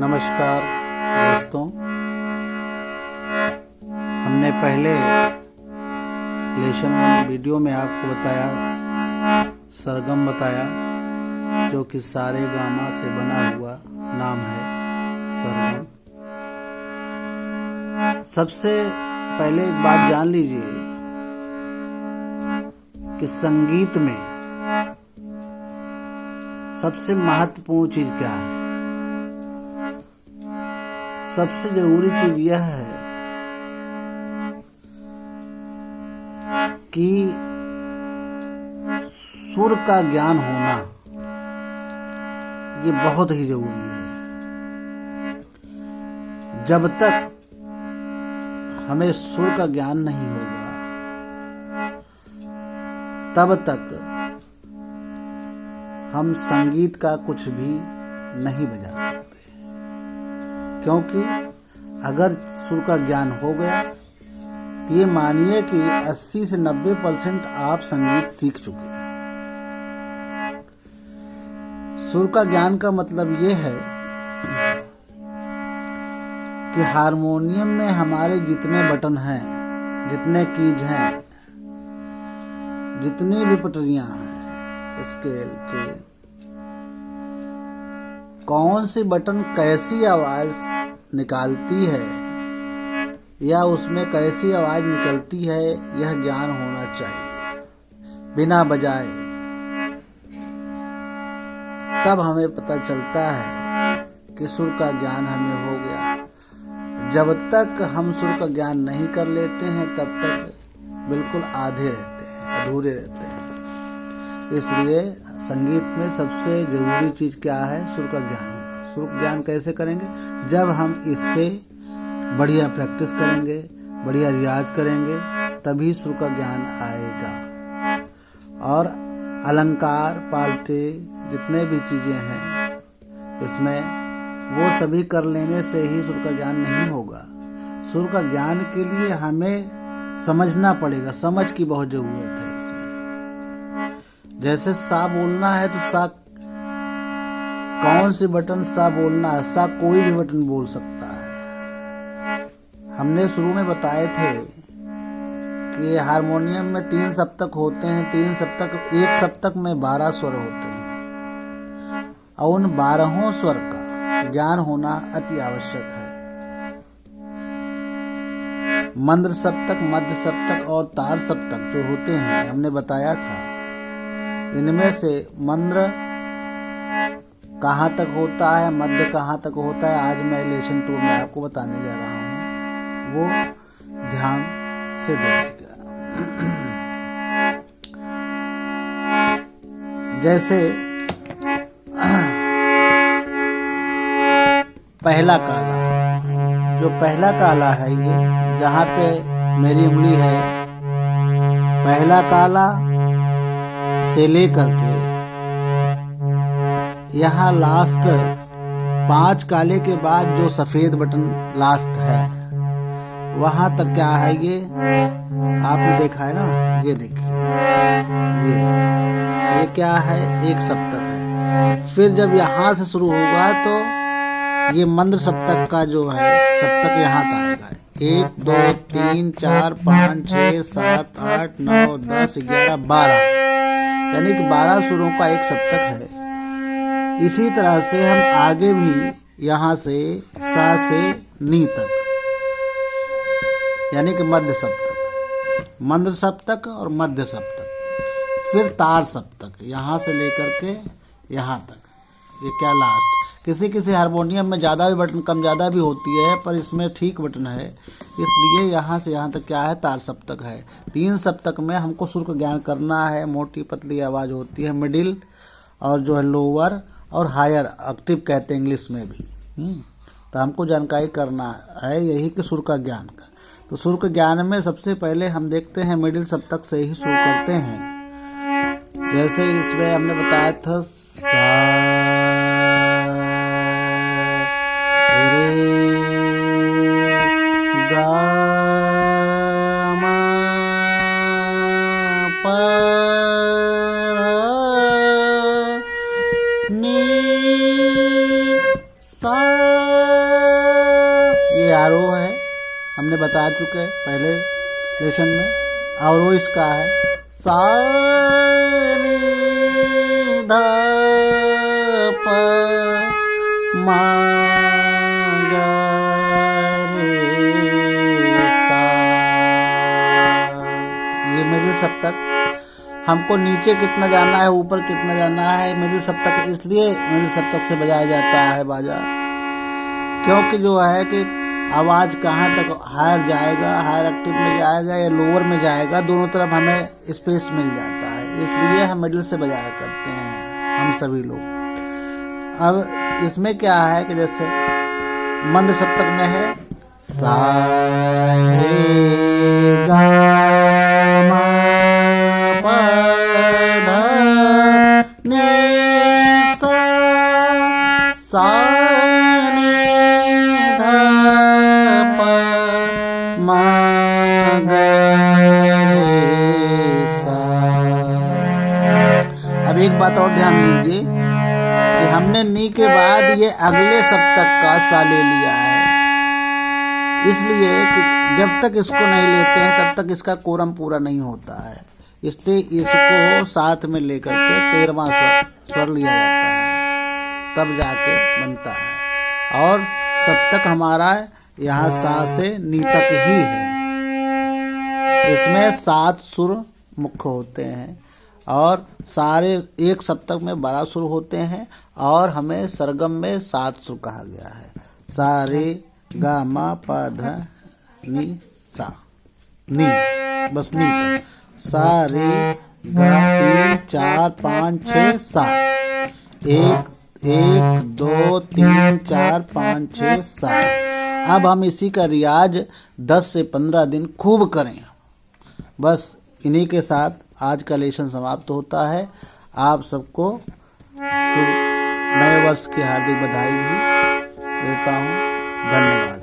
नमस्कार दोस्तों, हमने पहले लेसन 1 वीडियो में आपको बताया, सरगम बताया, जो कि सारे गामा से बना हुआ नाम है सरगम। सबसे पहले एक बात जान लीजिए कि संगीत में सबसे महत्वपूर्ण चीज क्या है। सबसे जरूरी चीज यह है कि सुर का ज्ञान होना, ये बहुत ही जरूरी है। जब तक हमें सुर का ज्ञान नहीं होगा, तब तक हम संगीत का कुछ भी नहीं बजा सकते। क्योंकि अगर सुर का ज्ञान हो गया तो ये मानिए कि 80 से 90% आप संगीत सीख चुके हैं। सुर का ज्ञान का मतलब ये है कि हारमोनियम में हमारे जितने बटन हैं, जितने कीज हैं, जितनी भी पटरियां हैं स्केल के, कौन सी बटन कैसी आवाज निकालती है या उसमें कैसी आवाज निकलती है, यह ज्ञान होना चाहिए बिना बजाए। तब हमें पता चलता है कि सुर का ज्ञान हमें हो गया। जब तक हम सुर का ज्ञान नहीं कर लेते हैं, तब तक बिल्कुल आधे रहते हैं, अधूरे रहते हैं। इसलिए संगीत में सबसे जरूरी चीज क्या है? सुर का ज्ञान होना। सुर का ज्ञान कैसे करेंगे? जब हम इससे बढ़िया प्रैक्टिस करेंगे, बढ़िया रियाज करेंगे, तभी सुर का ज्ञान आएगा। और अलंकार, पाल्टे, जितने भी चीजें हैं इसमें, वो सभी कर लेने से ही सुर का ज्ञान नहीं होगा। सुर का ज्ञान के लिए हमें समझना पड़ेगा, समझ की बहुत जरूरत है। जैसे सा बोलना है तो सा, कौन सी बटन सा बोलना है? सा कोई भी बटन बोल सकता है। हमने शुरू में बताए थे कि हारमोनियम में 3 सप्तक होते हैं। 3 सप्तक, एक सप्तक में 12 स्वर होते हैं और उन 12 स्वर का ज्ञान होना अति आवश्यक है। मंद्र सप्तक, मध्य सप्तक और तार सप्तक जो होते हैं, हमने बताया था, इनमें से मंद्र कहाँ तक होता है, मध्य कहाँ तक होता है, आज मैं लेसन 2 में आपको बताने जा रहा हूँ। वो ध्यान से देखिएगा। जैसे पहला काला, जो पहला काला है, ये जहाँ पे मेरी उंगली है, पहला काला से लेकर के यहाँ लास्ट 5 काले के बाद जो सफेद बटन लास्ट है, वहां तक क्या है, ये आपने देखा है ना, ये देखिए, ये क्या है, एक सप्तक है। फिर जब यहाँ से शुरू होगा तो ये मंद्र सप्तक का जो है सप्तक यहाँ तक आएगा। 1 2 3 4 5 6 7 8 9 10 11 12, यानी कि 12 सुरों का एक सप्तक है। इसी तरह से हम आगे भी यहाँ से सा से नी तक, यानी कि मध्य सप्तक, मंद्र सप्तक और मध्य सप्तक, फिर तार सप्तक, यहाँ से लेकर के यहाँ तक, ये क्या लास्ट। किसी किसी हारमोनियम में ज़्यादा भी बटन, कम ज़्यादा भी होती है, पर इसमें ठीक बटन है, इसलिए यहाँ से यहाँ तक क्या है, तार सप्तक है। 3 सप्तक में हमको सुर का ज्ञान करना है। मोटी पतली आवाज़ होती है, मिडिल और जो है लोअर और हायर ऑक्टेव कहते हैं इंग्लिश में भी। तो हमको जानकारी करना है यही कि सुर का ज्ञान का। तो सुर के ज्ञान में सबसे पहले हम देखते हैं मिडिल सप्तक से ही शुरू करते हैं। जैसे इसमें हमने बताया था सा रे गा मा पा नी सा हमने बता चुके हैं पहले लेसन में, और वो इसका है सा रे ध प मा ग रे सा। ये मिडिल सप्तक। हमको नीचे कितना जाना है, ऊपर कितना जाना है, मिडिल सप्तक, इसलिए मिडिल सप्तक से बजाया जाता है बाजा, क्योंकि जो है कि आवाज कहाँ तक हायर जाएगा, हायर ऑक्टेव में जाएगा या लोअर में जाएगा, दोनों तरफ हमें स्पेस मिल जाता है, इसलिए हम मिडिल से बजाया करते हैं हम सभी लोग। अब इसमें क्या है कि जैसे मंद सप्तक में है सा रे गा मा प ध नि सा, सा नि ध प मा ग रे सा। अब एक बात और ध्यान दीजिए कि हमने नी के बाद ये अगले सप्तक का सा ले लिया है, इसलिए कि जब तक इसको नहीं लेते हैं तब तक इसका कोरम पूरा नहीं होता है, इसलिए इसको साथ में लेकर के 13वां स्वर लिया जाता है, तब जाके बनता है। और सप्तक हमारा यहाँ सा से नी तक ही है। इसमें 7 सुर मुख्य होते हैं और सारे एक सप्तक में 12 सुर होते हैं, और हमें सरगम में 7 सुर कहा गया है। सा रे गा मा प ध नि सा, नी, बस नी तक। सा रे गा 3 4 5 6 7, 1 1 2 3 4 5 6 7। अब हम इसी का रियाज 10 से 15 दिन खूब करें। बस इन्हीं के साथ आज का लेसन समाप्त होता है। आप सबको नए वर्ष की हार्दिक बधाई भी देता हूँ। धन्यवाद।